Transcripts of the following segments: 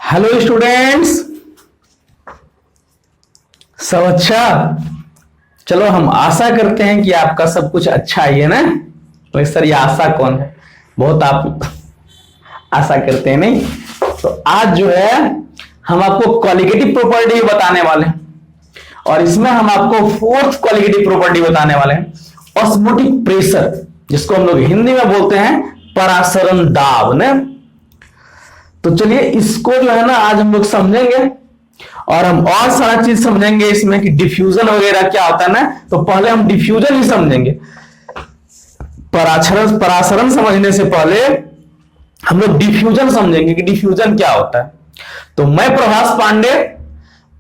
Hello students, सब अच्छा। चलो हम आशा करते हैं कि आपका सब कुछ अच्छा ही है ना। तो सर ये आशा कौन है, बहुत आप आशा करते हैं नहीं। तो आज जो है हम आपको क्वालिटेटिव प्रॉपर्टी बताने वाले हैं और इसमें हम आपको फोर्थ क्वालिटेटिव प्रॉपर्टी बताने वाले हैं, ऑस्मोटिक प्रेशर, जिसको हम लोग हिंदी में बोलते हैं परासरण दाब ने। तो चलिए इसको जो है ना आज हम लोग समझेंगे और हम और सारा चीज समझेंगे इसमें कि डिफ्यूजन वगैरह क्या होता है ना। तो पहले हम डिफ्यूजन ही समझेंगे, परासरण समझने से पहले हम लोग डिफ्यूजन समझेंगे कि डिफ्यूजन क्या होता है। तो मैं प्रभास पांडे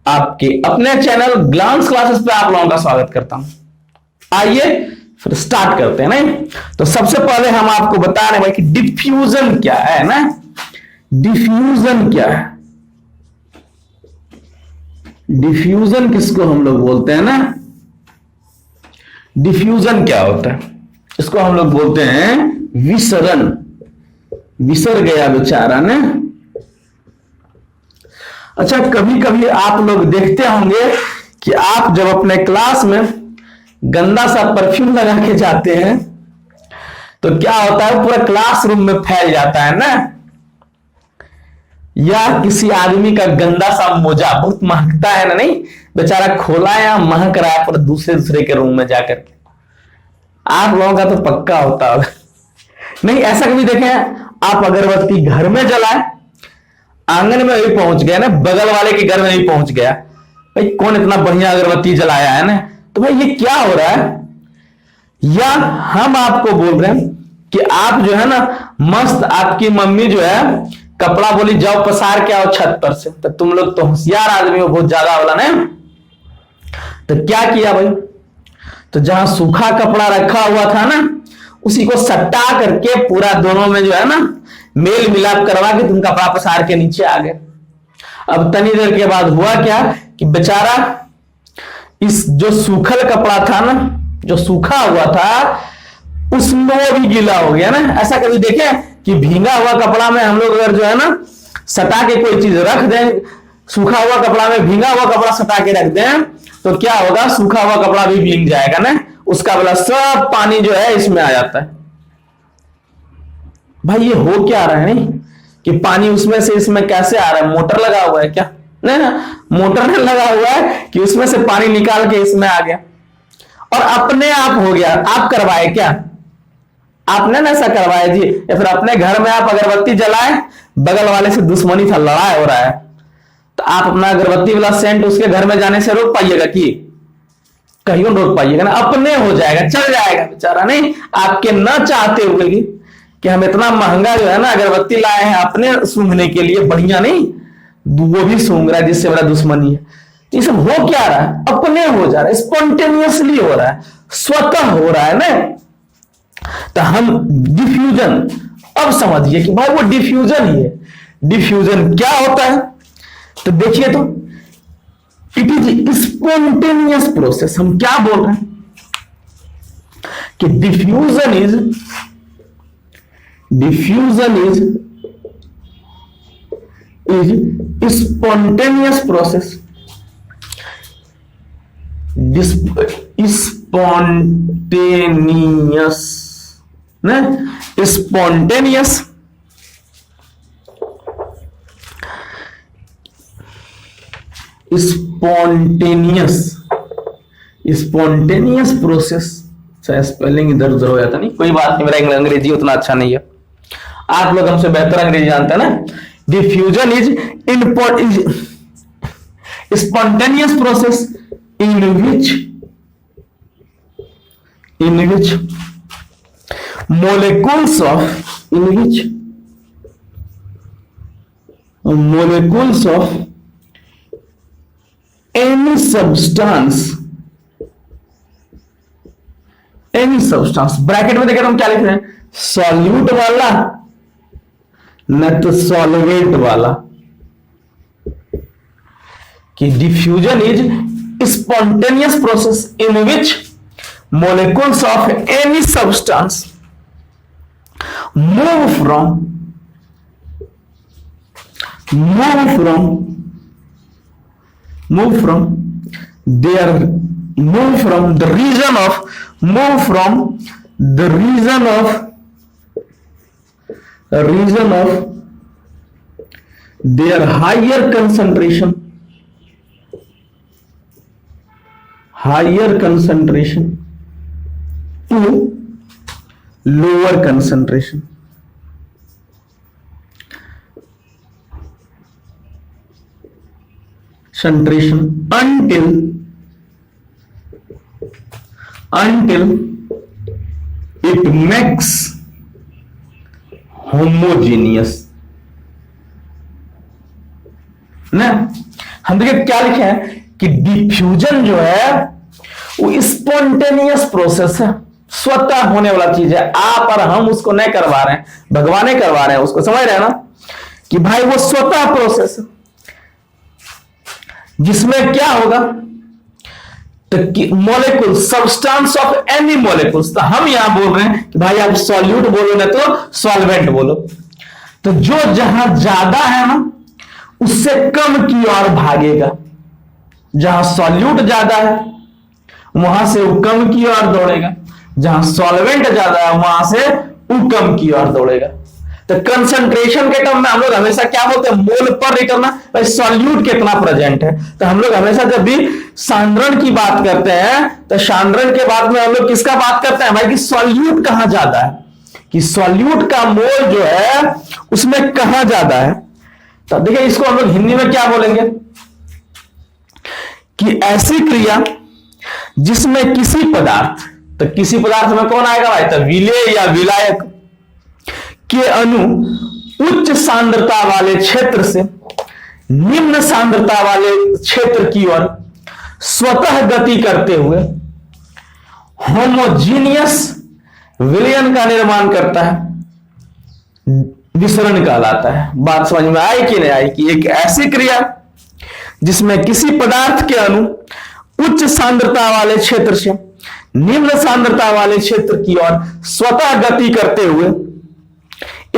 आपके अपने चैनल ग्लांस क्लासेस पे आप लोगों का स्वागत करता हूं। आइए फिर स्टार्ट करते हैं ना। तो सबसे पहले हम आपको बता रहे हैं कि डिफ्यूजन क्या है ना। डिफ्यूजन क्या है, डिफ्यूजन किसको हम लोग बोलते हैं ना। डिफ्यूजन क्या होता है, इसको हम लोग बोलते हैं विसरण। विसर गया बेचारा ने। अच्छा, कभी कभी आप लोग देखते होंगे कि आप जब अपने क्लास में गंदा सा परफ्यूम लगा के जाते हैं तो क्या होता है, पूरा क्लासरूम में फैल जाता है ना। या किसी आदमी का गंदा सा मोजा बहुत महकता है ना, नहीं बेचारा खोला या महक रहा है पर दूसरे के रूम में जाकर के। आप लोगों का तो पक्का होता होगा नहीं। ऐसा कभी देखें आप, अगरबत्ती घर में जलाए, आंगन में भी पहुंच गया ना, बगल वाले के घर में भी पहुंच गया, भाई कौन इतना बढ़िया अगरबत्ती जलाया है ना। तो भाई ये क्या हो रहा है। या हम आपको बोल रहे हैं कि आप जो है ना मस्त, आपकी मम्मी जो है कपड़ा बोली जाओ पसार के आओ छत पर से, तो तुम लोग तो होशियार आदमी हो बहुत ज्यादा वाला ना। तो क्या किया भाई, तो जहां सूखा कपड़ा रखा हुआ था ना उसी को सट्टा करके पूरा दोनों में जो है ना मेल मिलाप करवा के तुम कपड़ा पसार के नीचे आ गए। अब तनी देर के बाद हुआ क्या कि बेचारा इस जो सूखल कपड़ा था ना, जो सूखा हुआ था उसमें वो भी गीला हो गया ना। ऐसा कभी देखे कि भींगा हुआ कपड़ा में हम लोग अगर जो है ना सटा के कोई चीज रख दें, सूखा हुआ कपड़ा में भींगा हुआ कपड़ा सटा के रख दें तो क्या होगा, सूखा हुआ कपड़ा भी भींग जाएगा ना, उसका वाला सब पानी जो है इसमें आ जाता है। भाई ये हो क्या रहा है नहीं कि पानी उसमें से इसमें कैसे आ रहा है, मोटर लगा हुआ है क्या? नहीं ना, मोटर नहीं लगा हुआ है कि उसमें से पानी निकाल के इसमें आ गया और अपने आप हो गया। आप करवाए क्या? आपने ना ऐसा करवाया जी। या फिर अपने घर में आप अगरबत्ती जलाए, बगल वाले से दुश्मनी था, लड़ाई हो रहा है, तो आप अपना अगरबत्ती वाला सेंट उसके घर में जाने से रोक पाइएगा कि? कहीं रोक पाइएगा ना, अपने हो जाएगा, चल जाएगा बेचारा। नहीं, आपके न चाहते हुए कि हम इतना महंगा जो है ना अगरबत्ती लाए हैं अपने सूंघने के लिए, बढ़िया नहीं वो भी सूंघ रहा है जिससे बड़ा दुश्मनी है। ये सब हो क्या रहा है, अपने हो जा रहा है, स्पॉन्टेनियसली हो रहा है, स्वतः हो रहा है ना। तो हम डिफ्यूजन अब समझिए कि भाई वो डिफ्यूजन ही है। डिफ्यूजन क्या होता है तो देखिए, तो इट इज स्पॉन्टेनियस प्रोसेस। हम क्या बोल रहे हैं कि diffusion is spontaneous process. Spontaneous ना, स्पॉन्टेनियस स्पॉन्टेनियस प्रोसेस। स्पेलिंग इधर उधर हो जाता नहीं, कोई बात नहीं, मेरा अंग्रेजी उतना अच्छा नहीं है, आप लोग हमसे बेहतर अंग्रेजी जानते हैं ना। Diffusion is spontaneous process in which molecules of any substance bracket में देखिए हम क्या लिख रहे हैं, सॉल्यूट वाला न तो सॉल्वेंट वाला, कि diffusion is spontaneous process in which molecules of any substance move from move from their move from the region of their higher concentration to lower concentration until it makes homogeneous ना। हम देखिए क्या लिखे हैं कि diffusion जो है वो स्पॉन्टेनियस प्रोसेस है, स्वतः होने वाला चीज है। आप और हम उसको नहीं करवा रहे हैं, भगवान ही करवा रहे हैं उसको, समझ रहे हैं ना कि भाई वो स्वतः प्रोसेस है जिसमें क्या होगा तो molecule substance of any molecules. तो हम यहां बोल रहे हैं कि भाई आप सॉल्यूट बोलो ना तो सॉल्वेंट बोलो। तो जो जहां ज्यादा है ना उससे कम की ओर भागेगा, जहां सॉल्यूट ज्यादा है वहां से वो कम की ओर दौड़ेगा, जहां सॉल्वेंट ज्यादा है वहां से वो कम की ओर दौड़ेगा। तो कंसंट्रेशन के टर्म में हम लोग हमेशा क्या बोलते हैं, मोल पर लीटर ना, भाई सॉल्यूट कितना प्रेजेंट है। तो हम लोग हमेशा जब भी सांद्रण की बात करते हैं तो सांद्रण के बाद में हम लोग किसका बात करते हैं भाई कि सॉल्यूट कहां ज्यादा है, कि सॉल्यूट का मोल जो है उसमें कहां ज्यादा है। तो देखिए इसको हम लोग हिंदी में क्या बोलेंगे कि ऐसी क्रिया जिसमें किसी पदार्थ, तो किसी पदार्थ में कौन आएगा भाई, तो विलेय या विलायक के अणु उच्च सांद्रता वाले क्षेत्र से निम्न सांद्रता वाले क्षेत्र की ओर स्वतः गति करते हुए होमोजीनियस विलयन का निर्माण करता है, विसरण कहलाता है। बात समझ में आई कि नहीं आई कि एक ऐसी क्रिया जिसमें किसी पदार्थ के अणु उच्च सांद्रता वाले क्षेत्र से निम्न सांद्रता वाले क्षेत्र की ओर स्वतः गति करते हुए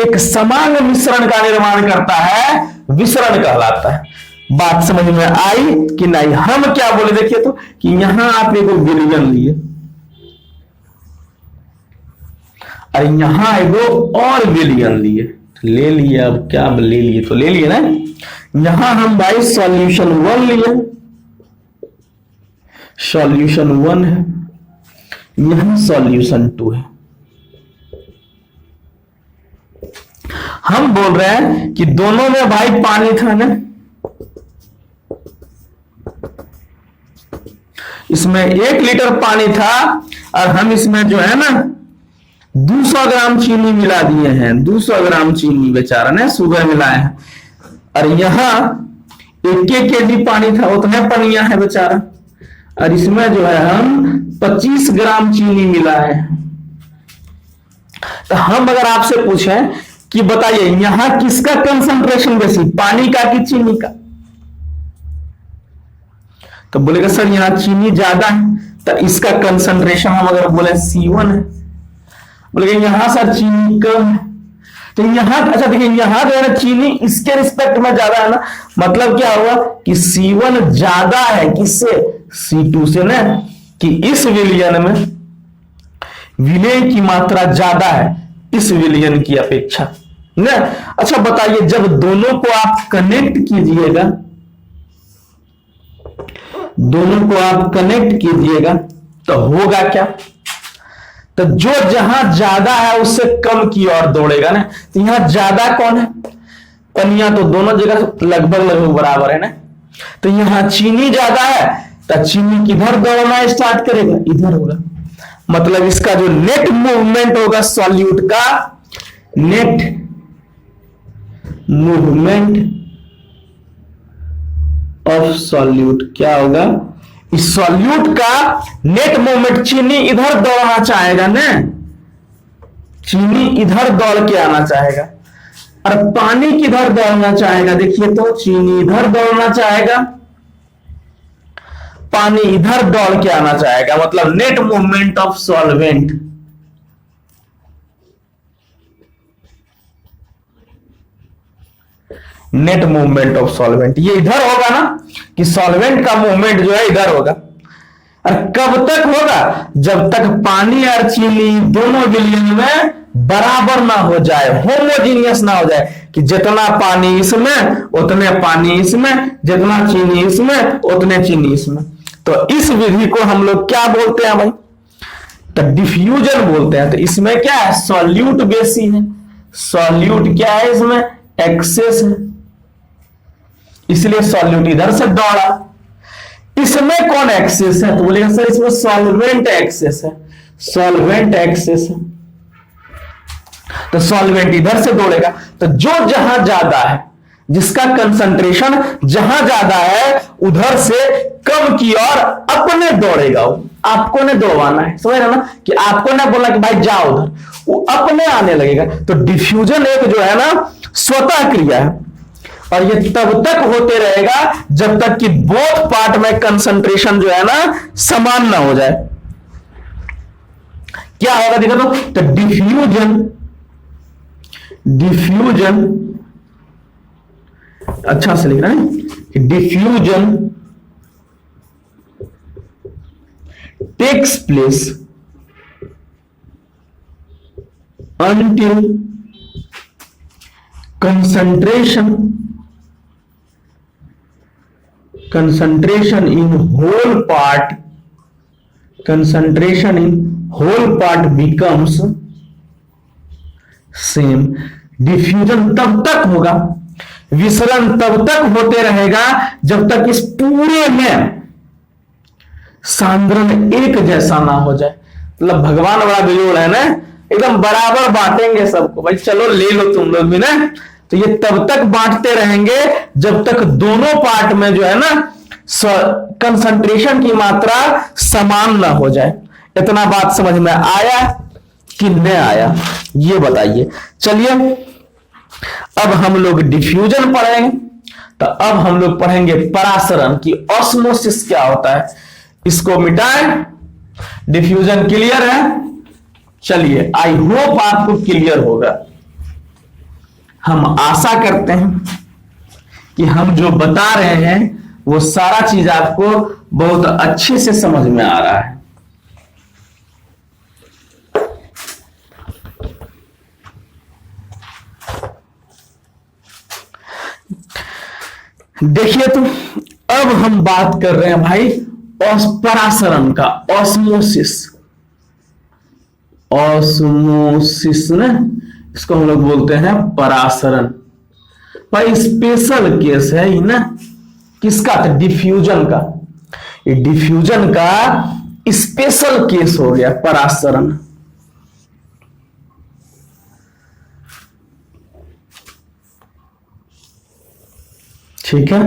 एक समान मिश्रण का निर्माण करता है, विसरण कहलाता है। बात समझ में आई कि नहीं। हम क्या बोले देखिए तो कि यहां आप एक विलयन लिए और यहां एगो और विलयन ले लिए। अब क्या ले लिए तो ले लिए ना, यहां हम भाई सॉल्यूशन 1 लिए, सॉल्यूशन 1 है, यहां सॉल्यूशन 2 है। हम बोल रहे हैं कि दोनों में भाई पानी था ना, इसमें 1 लीटर पानी था और हम इसमें जो है ना 200 ग्राम चीनी मिला दिए हैं, 200 ग्राम चीनी बेचारा ने सुबह मिलाए हैं। और यहां 1 केजी पानी था, उतना पनिया है बेचारा, और इसमें जो है हम 25 ग्राम चीनी मिलाए हैं। तो हम अगर आपसे पूछें कि बताइए यहां किसका कंसंट्रेशन बेसी, पानी का कि चीनी का, तो बोलेगा सर यहां चीनी ज्यादा है, तो इसका कंसंट्रेशन हम अगर बोले C1 है। बोलेगा यहां सर चीनी कम है, तो यहां अच्छा देखिए यहां जो है ना चीनी इसके रिस्पेक्ट में ज्यादा है ना, मतलब क्या हुआ कि C1 ज्यादा है किससे, C2 से ना, कि इस विलयन में विलय की मात्रा ज्यादा है इस विलयन की अपेक्षा ना। अच्छा बताइए जब दोनों को आप कनेक्ट कीजिएगा, दोनों को आप कनेक्ट कीजिएगा तो होगा क्या, तो जो जहां ज्यादा है उससे कम की ओर दौड़ेगा ना। तो यहां ज्यादा कौन है, पनिया, तो दोनों जगह लगभग बराबर है ना। तो यहां चीनी ज्यादा है तो चीनी किधर दौड़ना स्टार्ट करेगा, इधर होगा। मतलब इसका जो नेट मूवमेंट होगा सॉल्यूट का, नेट मूवमेंट ऑफ सॉल्यूट क्या होगा, इस सॉल्यूट का नेट मूवमेंट, चीनी इधर दौड़ना चाहेगा ना, चीनी इधर दौड़ के आना चाहेगा, और पानी किधर दौड़ना चाहेगा, देखिए तो चीनी इधर दौड़ना चाहेगा, पानी इधर दौड़ के आना चाहेगा। मतलब net movement of solvent, net movement of solvent. ये इधर होगा ना कि सॉल्वेंट का मूवमेंट जो है इधर होगा। और कब तक होगा? जब तक पानी और चीनी दोनों विलयन में बराबर ना हो जाए, होमोजीनियस ना हो जाए, कि जितना पानी इसमें उतने पानी इसमें, जितना चीनी इसमें उतने चीनी इसमें। तो इस विधि को हम लोग क्या बोलते हैं भाई? तो डिफ्यूजन बोलते हैं। तो इसमें क्या है? सॉल्यूट बेसी है। सॉल्यूट क्या है? इसमें एक्सेस है, इसलिए सॉल्यूट इधर से दौड़ा। इसमें कौन एक्सेस है? तो बोलेगा सर इसमें सॉल्वेंट एक्सेस है। सॉल्वेंट एक्सेस है तो सॉल्वेंट इधर से दौड़ेगा। तो जो जहां ज्यादा है, जिसका कंसंट्रेशन जहां ज्यादा है, उधर से कम की ओर अपने दौड़ेगा। वो आपको ने दौड़ाना है, समझ रहे ना? कि आपको ना बोलना कि भाई जाओ उधर, वो अपने आने लगेगा। तो डिफ्यूजन एक जो है ना स्वतः क्रिया है, और ये तब तक होते रहेगा जब तक कि बोथ पार्ट में कंसंट्रेशन जो है ना समान ना हो जाए। क्या होगा देखो तो डिफ्यूजन, डिफ्यूजन अच्छा से लिखना है, diffusion takes place until concentration in whole part becomes same। Diffusion तब तक होगा, विसरण तब तक होते रहेगा जब तक इस पूरे में सांद्रण एक जैसा ना हो जाए। मतलब भगवान बड़ा बेजोड़ है ना, एकदम बराबर बांटेंगे सबको, भाई चलो ले लो तुम लोग भी ना। तो ये तब तक बांटते रहेंगे जब तक दोनों पार्ट में जो है ना कंसंट्रेशन की मात्रा समान ना हो जाए। इतना बात समझ में आया कि नहीं आया, ये बताइए। चलिए अब हम लोग डिफ्यूजन पढ़ेंगे। तो अब हम लोग पढ़ेंगे परासरण की ऑस्मोसिस क्या होता है। इसको मिटाएं। डिफ्यूजन क्लियर है? चलिए आई होप आपको क्लियर होगा। हम आशा करते हैं कि हम जो बता रहे हैं वो सारा चीज आपको बहुत अच्छे से समझ में आ रहा है। देखिए तो अब हम बात कर रहे हैं भाई परासरण का, ऑस्मोसिस। ऑस्मोसिस ना, इसको हम लोग बोलते हैं परासरण। भाई स्पेशल केस है ये ना, किसका? तो डिफ्यूजन का। ये डिफ्यूजन का स्पेशल केस हो गया परासरण। ठीक है,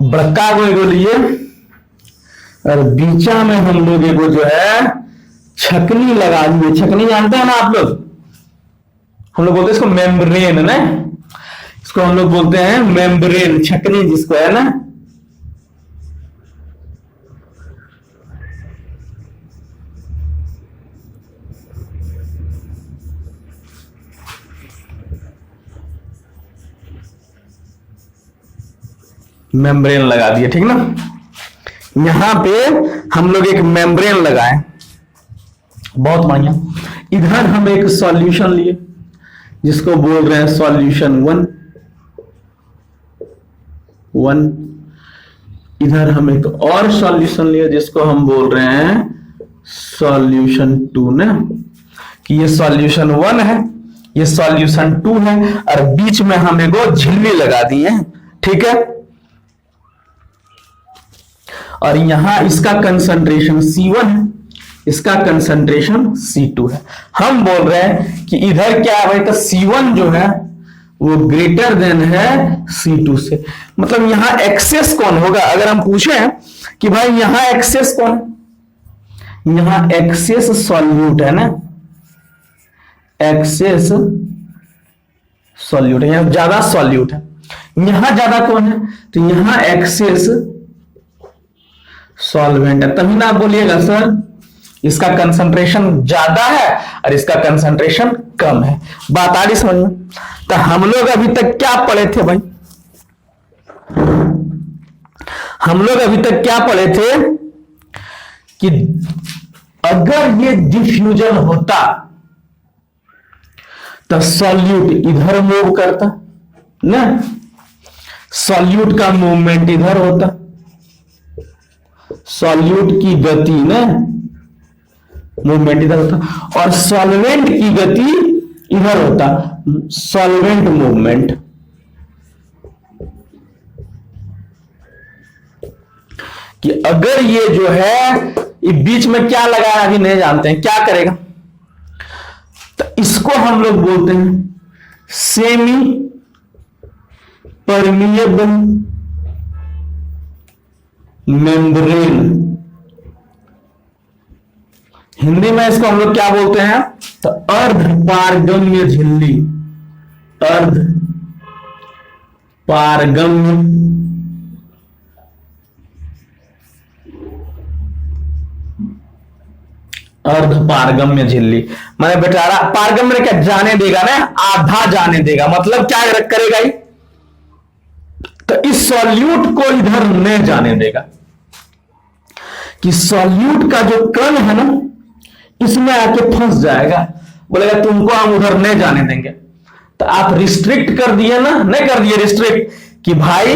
बड़का को एगो लिए और बीचा में हम लोग एगो जो है छकनी लगा दिए। छकनी जानते हैं ना आप लोग? हम लोग बोलते हैं इसको मेम्ब्रेन ना, इसको हम लोग बोलते हैं मेम्ब्रेन, छकनी जिसको है ना। मेम्ब्रेन लगा दिए, ठीक ना। यहां पे हम लोग एक मेम्ब्रेन लगाए, बहुत बढ़िया। इधर हम एक सॉल्यूशन लिए जिसको बोल रहे हैं सॉल्यूशन 1। इधर हम एक और सॉल्यूशन लिए जिसको हम बोल रहे हैं सॉल्यूशन 2 ना, कि ये सॉल्यूशन 1 है, ये सॉल्यूशन 2 है, और बीच में हम एगो झिल्ली लगा दिए, ठीक है। और यहां इसका कंसंट्रेशन C1 है, इसका कंसंट्रेशन C2 है। हम बोल रहे हैं कि इधर क्या है भाई, तो C1 जो है वो ग्रेटर देन है C2 से। मतलब यहां एक्सेस कौन होगा? अगर हम पूछें कि भाई यहां एक्सेस कौन है, यहां एक्सेस सॉल्यूट है ना, एक्सेस सॉल्यूट है, यहां ज्यादा सॉल्यूट है। यहां ज्यादा कौन है? तो यहां एक्सेस सॉल्वेंट है। तभी ना आप बोलिएगा सर इसका कंसंट्रेशन ज्यादा है और इसका कंसंट्रेशन कम है। बात आ रही समझ में? तो हम लोग अभी तक क्या पढ़े थे भाई? हम लोग अभी तक क्या पढ़े थे कि अगर ये डिफ्यूजन होता तो सॉल्यूट इधर मूव करता ना, सॉल्यूट का मूवमेंट इधर होता, सॉल्यूट की गति ना मूवमेंट इधर होता, और सॉल्वेंट की गति इधर होता, सॉल्वेंट मूवमेंट। कि अगर ये जो है ये बीच में क्या लगाया अभी नहीं जानते हैं, क्या करेगा? तो इसको हम लोग बोलते हैं सेमी परमिएबल मेम्ब्रेन। हिंदी में इसको हम लोग क्या बोलते हैं? तो अर्ध पारगम्य झिल्ली, अर्ध पारगम्य अर्ध पारगम्य झिल्ली। मैंने बेचारा पारगम्य क्या जाने देगा ना, आधा जाने देगा, मतलब क्या करेगा ही? तो इस सॉल्यूट को इधर नहीं जाने देगा, कि सॉल्यूट का जो कण है ना इसमें आके फंस जाएगा, बोलेगा तुमको हम उधर नहीं जाने देंगे। तो आप रिस्ट्रिक्ट कर दिए ना, नहीं कर दिए रिस्ट्रिक्ट, कि भाई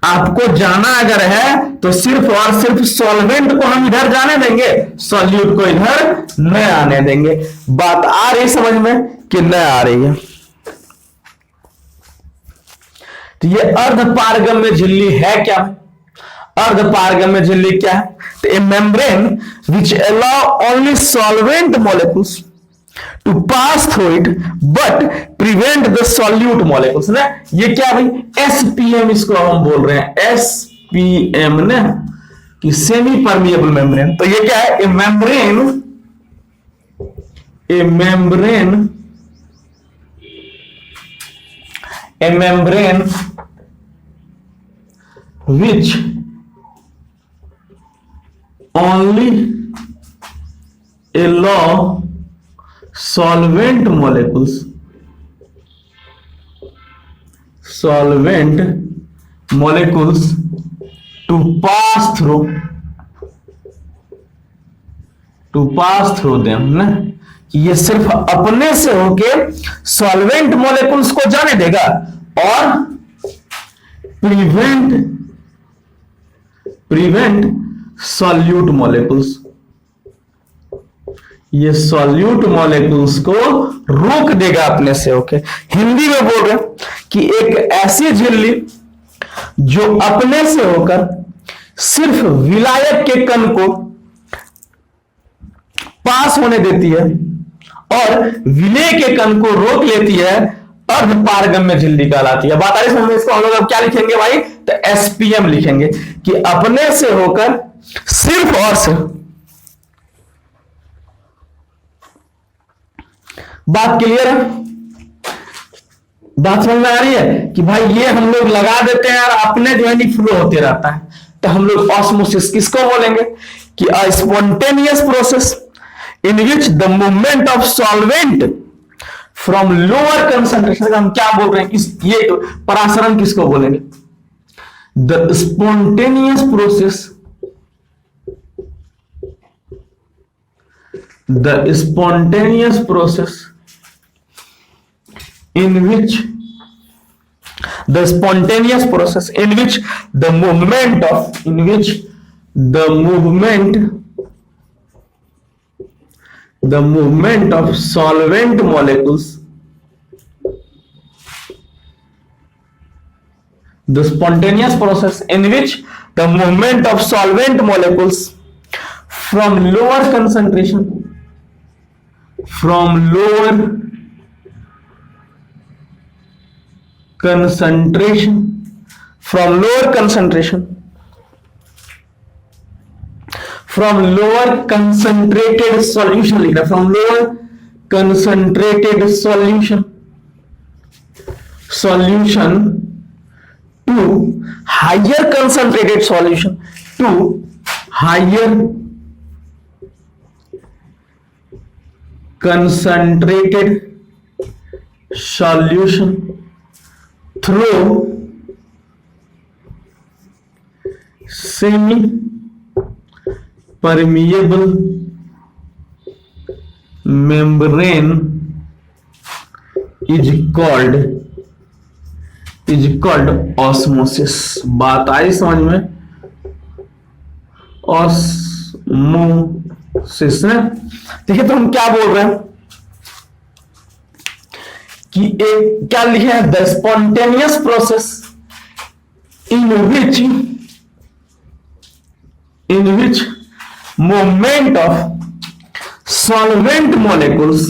आपको जाना अगर है तो सिर्फ और सिर्फ सॉल्वेंट को हम इधर जाने देंगे, सॉल्यूट को इधर नहीं आने देंगे। बात आ रही समझ में कि नहीं आ रही है? तो ये अर्ध पारगम्य झिल्ली है क्या? अर्ध पारगम्य झिल्ली क्या है? तो a membrane which allow only solvent molecules to pass through it but prevent the solute molecules ना। ये क्या भाई? एसपीएम इसको हम बोल रहे हैं, एसपीएम ना, कि सेमी परमिएबल मेम्ब्रेन। तो ये क्या है? ए membrane which only allow solvent molecules to pass through them ना, कि ये सिर्फ अपने से होके सॉल्वेंट मॉलिक्यूल्स को जाने देगा और प्रिवेंट सॉल्यूट मॉलिक्यूल्स, ये सॉल्यूट मॉलिक्यूल्स को रोक देगा अपने से होके। हिंदी में बोल रहे कि एक ऐसी झिल्ली जो अपने से होकर सिर्फ विलायक के कण को पास होने देती है और विलेय के कण को रोक लेती है, अर्ध पारगम्य झिल्ली कहलाती है। बात आ रही है? इसको हम लोग अब क्या लिखेंगे भाई? तो एसपीएम लिखेंगे, कि अपने से होकर सिर्फ और सिर्फ। बात क्लियर है? बात समझ में आ रही है कि भाई ये हम लोग लगा देते हैं और अपने जो है फ्लो होते रहता है, तो हम लोग ऑस्मोसिस किसको बोलेंगे? कि अ spontaneous process in which the movement of solvent from lower concentration, हम क्या बोल रहे हैं? ये परासरण किसको बोलेंगे? The spontaneous process, the spontaneous process in which the movement of solvent molecules, the spontaneous process in which the movement of solvent molecules from lower concentration from lower concentrated solution to higher concentrated solution to higher concentrated solution through semi permeable membrane is called osmosis। बात आई समझ में? Osmosis है। देखिए तो हम क्या बोल रहे हैं कि एक क्या लिखे हैं, the spontaneous process in which movement of solvent molecules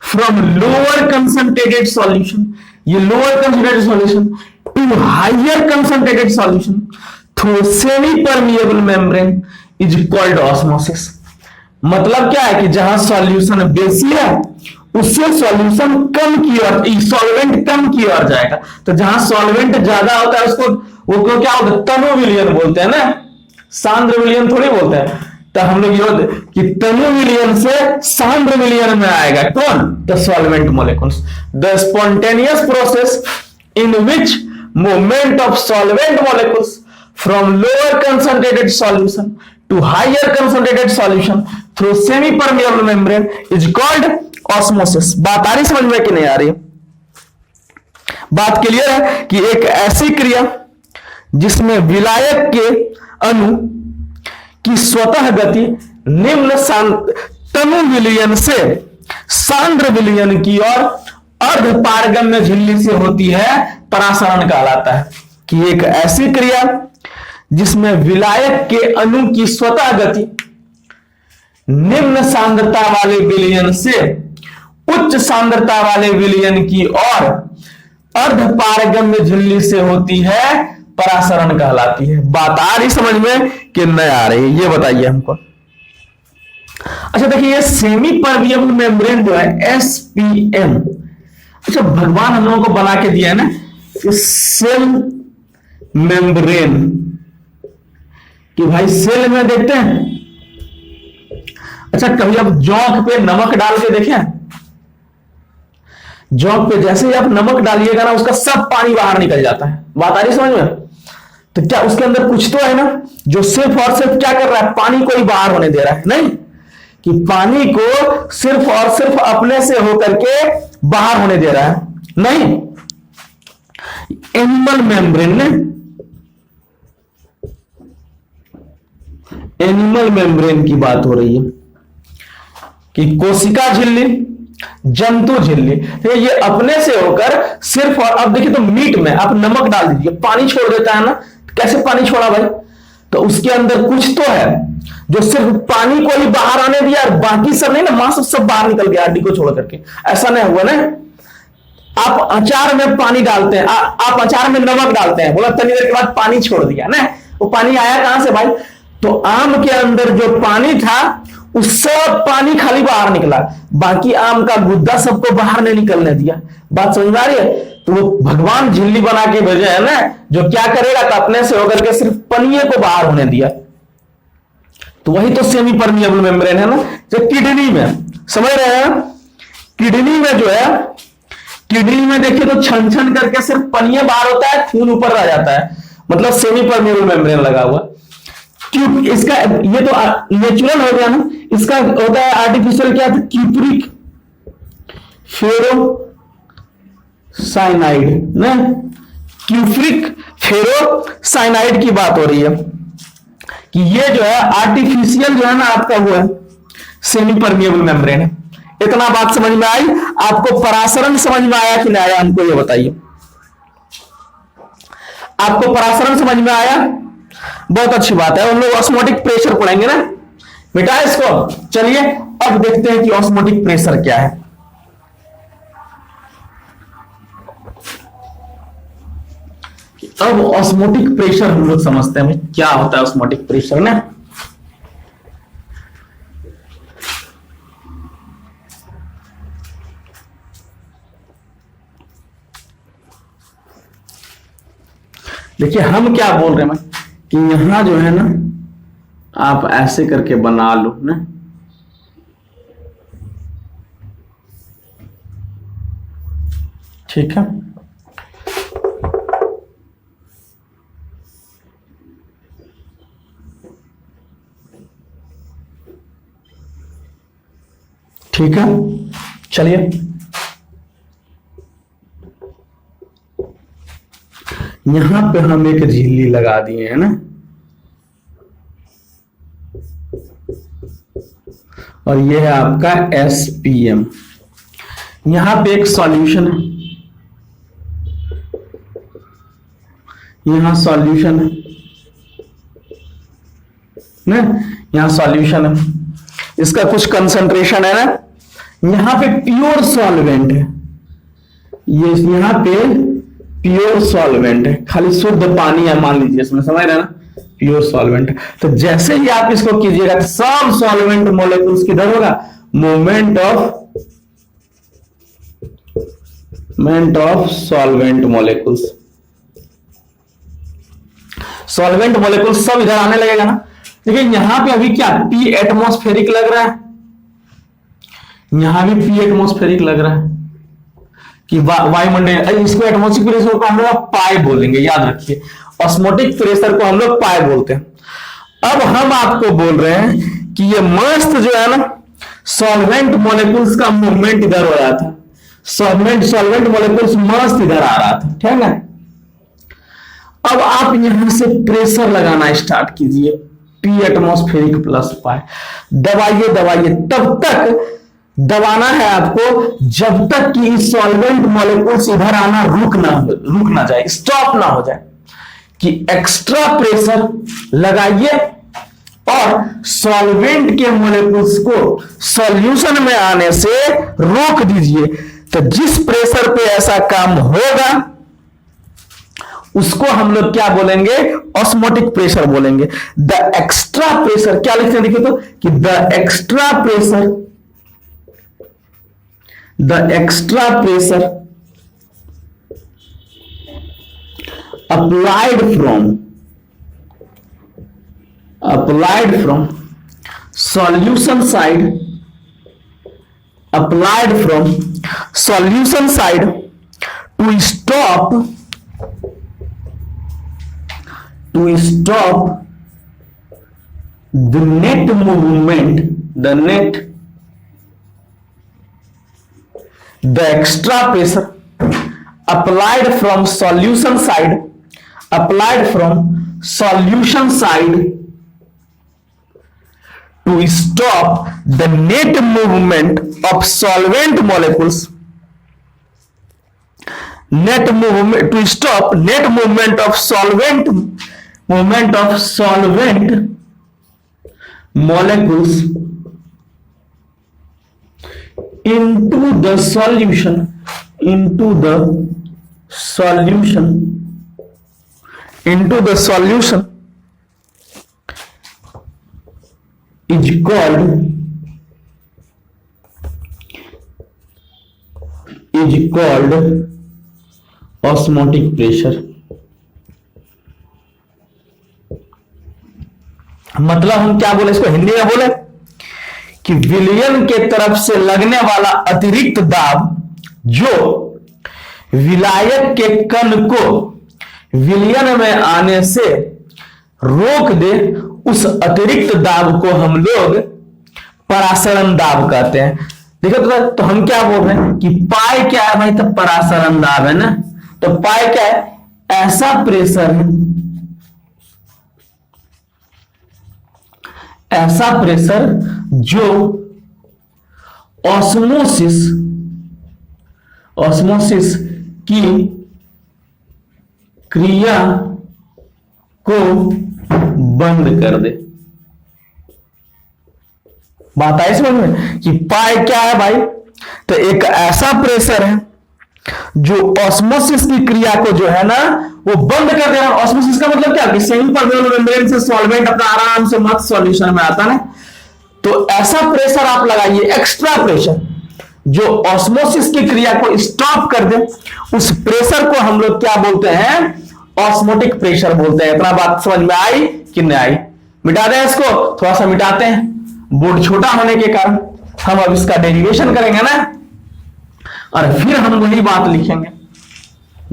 from lower concentrated solution, ये lower concentrated solution to higher concentrated solution through semi permeable membrane is called osmosis. मतलब क्या है कि जहां सॉल्यूशन बेसी है उससे सॉल्यूशन कम की ओर, सॉल्वेंट कम की ओर जाएगा। तो जहां सॉल्वेंट ज्यादा होता है उसको वो क्या होता है, तनु विलयन बोलते हैं ना, सांद्र विलयन थोड़ी बोलते हैं। तो हम लोग ये होते कि तनु विलयन से सांद्र विलयन में आएगा कौन, the solvent molecules. The spontaneous process in which movement of solvent molecules from lower concentrated solution to higher concentrated solution through semi permeable membrane is called osmosis। बात आ रही समझ में कि नहीं आ रही? बात क्लियर है कि एक ऐसी क्रिया जिसमें विलायक के अणु की स्वतः गति निम्न तनु विलयन से सांद्र विलयन की ओर अर्ध पारगम्य झिल्ली से होती है, परासरण कहलाता है। कि एक ऐसी क्रिया जिसमें विलायक के अणु की स्वतः गति निम्न सांद्रता वाले विलयन से उच्च सांद्रता वाले विलयन की ओर अर्ध पारगम्य झिल्ली से होती है, परासरण कहलाती है। बात आ रही समझ में कि नहीं आ रही, ये बताइए हमको। अच्छा देखिए, ये सेमी परमिएबल मेम्ब्रेन जो है SPM, अच्छा भगवान हम लोगों को बना के दिया है ना सेल मेम्ब्रेन, कि भाई सेल में देखते हैं। अच्छा कभी आप जौंक पे नमक डाल के देखें? जौंक पे जैसे ही आप नमक डालिएगा ना उसका सब पानी बाहर निकल जाता है। बात आ रही समझ में? तो क्या उसके अंदर कुछ तो है ना जो सिर्फ और सिर्फ क्या कर रहा है, पानी को ही बाहर होने दे रहा है। नहीं कि पानी को सिर्फ और सिर्फ अपने से होकर के बाहर होने दे रहा है, नहीं। एनिमल मेम्ब्रेन ने, एनिमल मेम्ब्रेन की बात हो रही है कि कोशिका झिल्ली, जंतु झिल्ली, तो ये अपने से होकर सिर्फ, और अब देखिए तो मीट में आप नमक डाल दीजिए, पानी छोड़ देता है ना। कैसे पानी छोड़ा भाई? तो उसके अंदर कुछ तो है जो सिर्फ पानी को ही बाहर आने दिया और बाकी सब नहीं ना, मांस सब बाहर निकल गया हड्डी को छोड़ करके। ऐसा नहीं हुआ ना। आप अचार में पानी डालते हैं, आप अचार में नमक डालते हैं, बोला तनी देर के बाद पानी छोड़ दिया ना, वो पानी आया कहां से भाई? तो आम के अंदर जो पानी था उस सब पानी खाली बाहर निकला, बाकी आम का गुद्दा सबको बाहर नहीं निकलने दिया। बात समझ आ रही है? तो वो भगवान झिल्ली बना के भेजे है ना, जो क्या करेगा तो अपने से होकर के सिर्फ पनिये को बाहर होने दिया। तो वही तो सेमी परमिएबल मेम्ब्रेन है ना, जो किडनी में, समझ रहे हैं? किडनी में जो है, किडनी में देखिए तो छन छन करके सिर्फ पनिये बाहर होता है, खून ऊपर रह जाता है, मतलब सेमी परमिएबल मेम्ब्रेन लगा हुआ। क्यों? इसका ये तो नेचुरल हो गया ना, इसका होता है आर्टिफिशियल क्या था, क्यूप्रिक फेरोसाइनाइड ना, क्यूप्रिक फेरोसाइनाइड की बात हो रही है कि ये जो है आर्टिफिशियल जो है ना आपका वो है सेमी परमिएबल मेम्ब्रेन है। इतना बात समझ में आई? आपको परासरण समझ में आया कि नहीं आया, हमको ये बताइए। आपको परासरण समझ में आया? बहुत अच्छी बात है। हम लोग ऑस्मोटिक प्रेशर पढ़ेंगे ना, मिटा इसको। चलिए अब देखते हैं कि ऑस्मोटिक प्रेशर क्या है। अब ऑस्मोटिक प्रेशर हम लोग समझते हैं क्या होता है ऑस्मोटिक प्रेशर ना। देखिए हम क्या बोल रहे हैं कि यहां जो है ना आप ऐसे करके बना लो ना, ठीक है, ठीक है। चलिए यहां पे हम एक झिल्ली लगा दिए है ना, और ये है आपका SPM। यहां पे एक सॉल्यूशन है, यहां सॉल्यूशन है ना, यहां सॉल्यूशन है, इसका कुछ कंसंट्रेशन है ना। यहां पे प्योर सॉल्वेंट है, ये यहां पे प्योर सॉल्वेंट है, खाली शुद्ध पानी है मान लीजिए इसमें, समझ रहे हैं ना, प्योर सॉल्वेंट। तो जैसे ही आप इसको कीजिएगा तो सब सॉल्वेंट मॉलिक्यूल्स किधर होगा, movement of solvent molecules, solvent molecules सब इधर आने लगेगा ना। देखिए यहां पे अभी क्या P एटमॉस्फेरिक लग रहा है, यहां भी P एटमॉस्फेरिक लग रहा है कि वायुमंडल, इसको एटमॉस्फेरिक प्रेशर को हम लोग पाई बोलेंगे, याद रखिए, ऑस्मोटिक प्रेशर को हम लोग पाई बोलते हैं। अब हम आपको बोल रहे हैं कि ये मस्त जो है ना सॉल्वेंट मॉलिक्यूल्स का मूवमेंट इधर हो रहा था, सॉल्वेंट मॉलिक्यूल्स मस्त इधर आ रहा था, ठीक है। अब आप यहां से प्रेशर लगाना स्टार्ट कीजिए, P एटमॉस्फेरिक प्लस पाई, दबाइए दबाइए, तब तक दबाना है आपको जब तक कि सॉल्वेंट मॉलिक्यूल्स इधर आना रुक ना जाए, स्टॉप ना हो जाए, कि एक्स्ट्रा प्रेशर लगाइए और सॉल्वेंट के मॉलिक्यूल्स को सॉल्यूशन में आने से रोक दीजिए। तो जिस प्रेशर पे ऐसा काम होगा उसको हम लोग क्या बोलेंगे, ऑस्मोटिक प्रेशर बोलेंगे। द एक्स्ट्रा प्रेशर क्या लिखते हैं देखिए तो, कि the extra pressure applied from solution side to stop the net movement, the extra pressure applied from solution side to stop the net movement of solvent molecules, to stop net movement of solvent molecules into the solution is called osmotic pressure। मतलब हम क्या बोले इसको हिंदी में बोले कि विलयन के तरफ से लगने वाला अतिरिक्त दाब जो विलायक के कण को विलयन में आने से रोक दे, उस अतिरिक्त दाब को हम लोग परासरण दाब कहते हैं। देखो तो हम क्या बोल रहे हैं कि पाई क्या है भाई, तो परासरण दाब है ना। तो पाई क्या है, ऐसा प्रेशर है, ऐसा प्रेशर जो ऑस्मोसिस की क्रिया को बंद कर दे। बात आई समझ में कि पाई क्या है भाई, तो एक ऐसा प्रेशर है जो ऑस्मोसिस की क्रिया को जो है ना वो बंद कर देना। ऑस्मोसिस का मतलब क्या, कि सेमी परमेबल मेम्ब्रेन से सॉल्वेंट अपना आराम से मत सॉल्यूशन में आता ना। तो ऐसा प्रेशर आप लगाइए, एक्स्ट्रा प्रेशर जो ऑस्मोसिस की क्रिया को स्टॉप कर दे, उस प्रेशर को हम लोग क्या बोलते हैं, ऑस्मोटिक प्रेशर बोलते हैं। इतना बात समझ में आई कि नहीं आई? मिटा दें इसको, थोड़ा सा मिटाते हैं, बोर्ड छोटा होने के कारण। हम अब इसका डेरिवेशन करेंगे ना, और फिर हम वही बात लिखेंगे।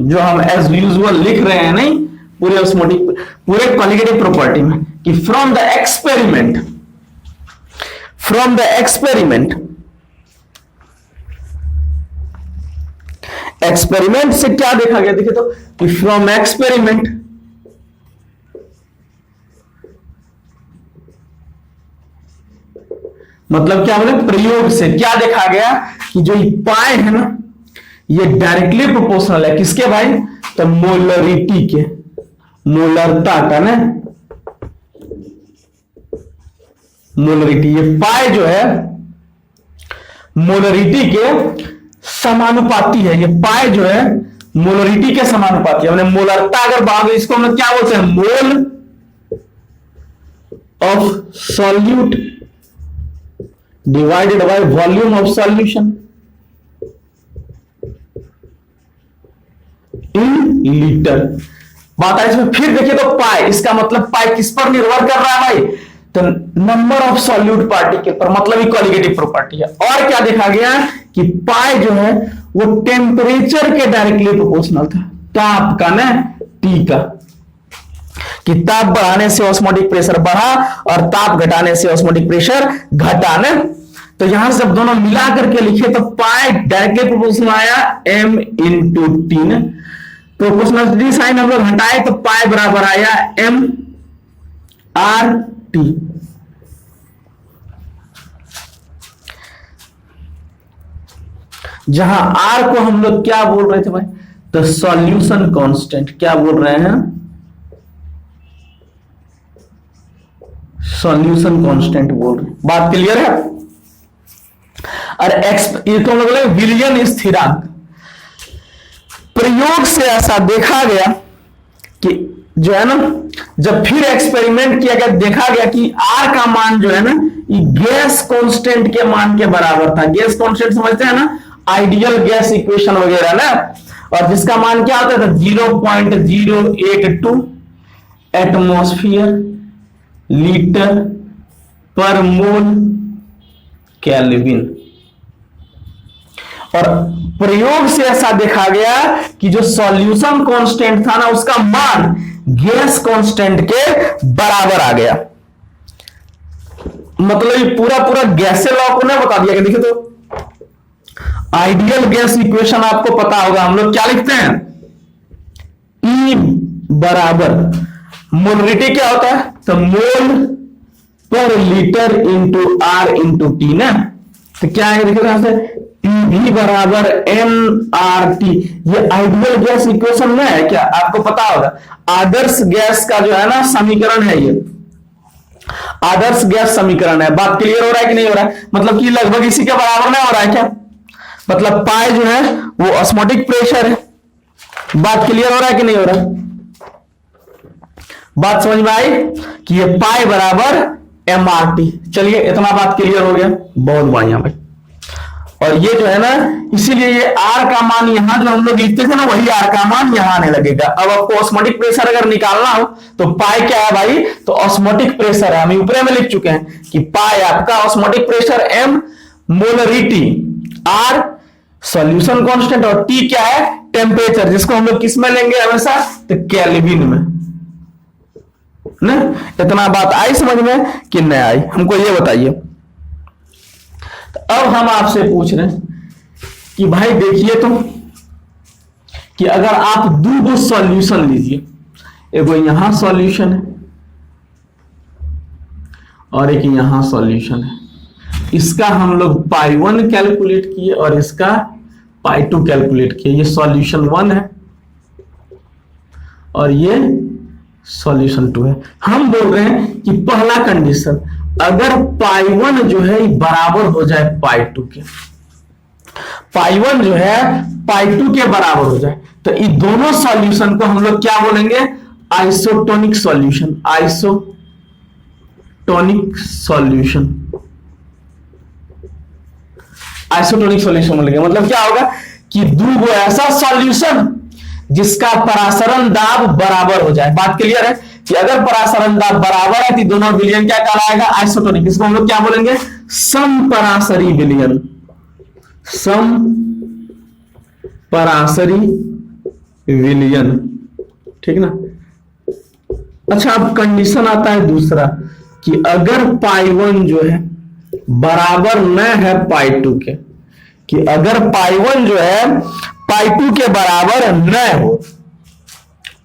जो हम एज यूजुअल लिख रहे हैं नहीं पूरे ऑस्मोटिक पूरे क्वालिटेटिव प्रॉपर्टी में कि फ्रॉम द एक्सपेरिमेंट से क्या देखा गया, देखिए तो कि फ्रॉम एक्सपेरिमेंट मतलब क्या बोले, प्रयोग से क्या देखा गया कि जो पाए है ना ये डायरेक्टली प्रोपोर्शनल है किसके भाई, तो मोलरिटी के, मोलरता का ना, मोलरिटी, ये पाए जो है मोलरिटी के समानुपाती है, ये पाए जो है मोलरिटी के समानुपाती है। हमने मोलरता अगर बात इसको हम क्या बोलते हैं, mole of solute divided by volume of solution in litre. बात है इसमें फिर देखिए तो पाई, इसका मतलब पाई किस पर निर्भर कर रहा है भाई, तो नंबर ऑफ सॉल्यूट पार्टिकल पर, मतलब इक्वालिटेटिव प्रॉपर्टी है। और क्या देखा गया कि पाई जो है वो टेम्परेचर के डायरेक्टली प्रोपोर्शनल था, ताप का ना, टी का, कि ताप बढ़ाने से ऑस्मोटिक प्रेशर बढ़ा और ताप घटाने से ऑस्मोटिक प्रेशर घटा ना। तो यहां से जब दोनों मिला करके लिखे तो पाई डायरेक्टली प्रोपोर्शनल आया m इंटू टी ना, प्रोपोर्शनलिटी साइन हम लोग हटाए तो पाई बराबर आया m आर टी। जहां आर को हम लोग क्या बोल रहे थे भाई, तो सॉल्यूशन कांस्टेंट, क्या बोल रहे हैं, सॉल्यूशन कांस्टेंट बोल रहे हैं। बात क्लियर है। और ये तो हम लोग विलियन स्थिरांक, प्रयोग से ऐसा देखा गया कि जो है ना, जब फिर एक्सपेरिमेंट किया गया देखा गया कि आर का मान जो है ना ये गैस कांस्टेंट के मान के बराबर था। गैस कांस्टेंट समझते हैं ना, आइडियल गैस इक्वेशन वगैरह ना, और जिसका मान क्या होता था 0.082 एटमॉस्फेयर लीटर पर मोल केल्विन। और प्रयोग से ऐसा देखा गया कि जो सॉल्यूशन कांस्टेंट था ना उसका मान गैस कांस्टेंट के बराबर आ गया। मतलब ये पूरा गैसे लॉ को ना बता दिया कि देखिए तो आइडियल गैस इक्वेशन आपको पता होगा, हम लोग क्या लिखते हैं, E बराबर मोलरिटी क्या होता है, तो mole per litre into R into T ना। तो क्या है देखो यहां से पी बराबर एम आर टी। ये आइडियल गैस इक्वेशन में है क्या, आपको पता होगा। आदर्श गैस का जो है ना समीकरण है, ये आदर्श गैस समीकरण है। बात क्लियर हो रहा है कि नहीं हो रहा है, मतलब कि लगभग इसी के बराबर नहीं हो रहा है क्या, मतलब पाई जो है वो ऑस्मोटिक प्रेशर है। बात क्लियर हो रहा है कि नहीं हो रहा है, बात समझ में आई कि ये पाई बराबर एम आर टी। चलिए इतना बात क्लियर हो गया, बहुत बढ़िया भाई। और ये जो है ना, इसीलिए ये आर का मान यहां जो हम लोग लिखते थे ना वही आर का मान यहां आने लगेगा। अब आपको ऑस्मोटिक प्रेशर अगर निकालना हो तो पाई क्या है भाई, तो ऑस्मोटिक प्रेशर है, हम ऊपर में लिख चुके हैं कि पाई आपका osmotic pressure M, molarity R, solution constant, और टी क्या है, टेम्परेचर, जिसको हम लोग किस में लेंगे हमेशा, तो केल्विन में ना। इतना बात आई समझ में कि नहीं आई, हमको ये बताइए। तो अब हम आपसे पूछ रहे हैं कि भाई देखिए तो कि अगर आप दो सॉल्यूशन लीजिए, एक यहां सॉल्यूशन है और एक यहां सॉल्यूशन है, इसका हम लोग पाई 1 कैलकुलेट किए और इसका पाई 2 कैलकुलेट किए। ये सॉल्यूशन 1 है और ये सॉल्यूशन 2 है। हम बोल रहे हैं कि पहला कंडीशन, अगर पाई 1 जो है बराबर हो जाए पाई 2 के, पाई 1 जो है पाई 2 के बराबर हो जाए, तो ये दोनों सॉल्यूशन को हम लोग क्या बोलेंगे, isotonic solution, isotonic solution, isotonic solution बोलेंगे। मतलब क्या होगा कि दो ऐसा सॉल्यूशन जिसका परासरण दाब बराबर हो जाए। बात क्लियर है कि अगर परासरण दाब बराबर है तो दोनों विलयन क्या कहलाएगा, आइसोटोनिक। इसको हम लोग क्या बोलेंगे, समपरासरी विलयन, समपरासरी विलियन, ठीक ना। अच्छा, अब कंडीशन आता है दूसरा कि अगर पाई 1 जो है बराबर न है पाई 2 के, कि अगर पाई 1 जो है पाई 2 के बराबर न हो,